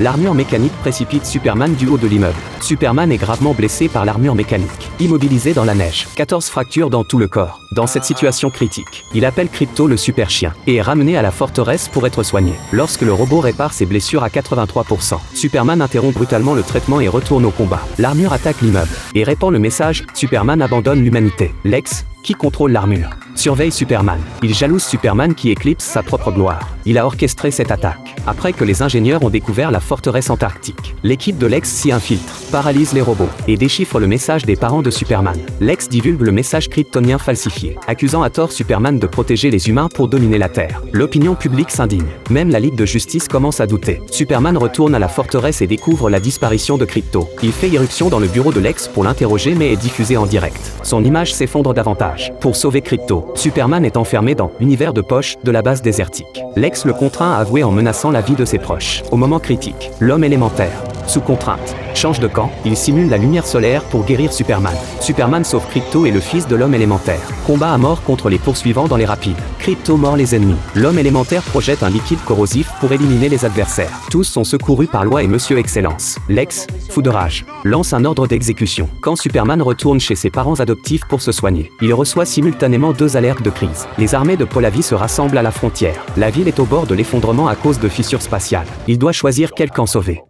L'armure mécanique précipite Superman du haut de l'immeuble. Superman est gravement blessé par l'armure mécanique. Immobilisé dans la neige. 14 fractures dans tout le corps. Dans cette situation critique, il appelle Krypto le super chien et est ramené à la forteresse pour être soigné. Lorsque le robot répare ses blessures à 83%, Superman interrompt brutalement le traitement et retourne au combat. L'armure attaque l'immeuble et répand le message « Superman abandonne l'humanité ». Lex, qui contrôle l'armure, surveille Superman. Il jalouse Superman qui éclipse sa propre gloire. Il a orchestré cette attaque. Après que les ingénieurs ont découvert la forteresse antarctique, l'équipe de Lex s'y infiltre, paralyse les robots et déchiffre le message des parents de Superman. Lex divulgue le message kryptonien falsifié, accusant à tort Superman de protéger les humains pour dominer la Terre. L'opinion publique s'indigne. Même la Ligue de Justice commence à douter. Superman retourne à la forteresse et découvre la disparition de Krypto. Il fait irruption dans le bureau de Lex pour l'interroger mais est diffusé en direct. Son image s'effondre davantage. Pour sauver Krypto, Superman est enfermé dans l'univers de poche de la base désertique. Lex le contraint à avouer en menaçant la vie de ses proches. Au moment critique, l'homme élémentaire, sous contrainte, change de camp, il simule la lumière solaire pour guérir Superman. Superman sauve Krypto et le fils de l'homme élémentaire. Combat à mort contre les poursuivants dans les rapides. Krypto mord les ennemis. L'homme élémentaire projette un liquide corrosif pour éliminer les adversaires. Tous sont secourus par Loi et Monsieur Excellence. Lex, fou de rage, lance un ordre d'exécution. Quand Superman retourne chez ses parents adoptifs pour se soigner, il reçoit simultanément 2 alertes de crise. Les armées de Polavi se rassemblent à la frontière. La ville est au bord de l'effondrement à cause de fissures spatiales. Il doit choisir quel camp sauver.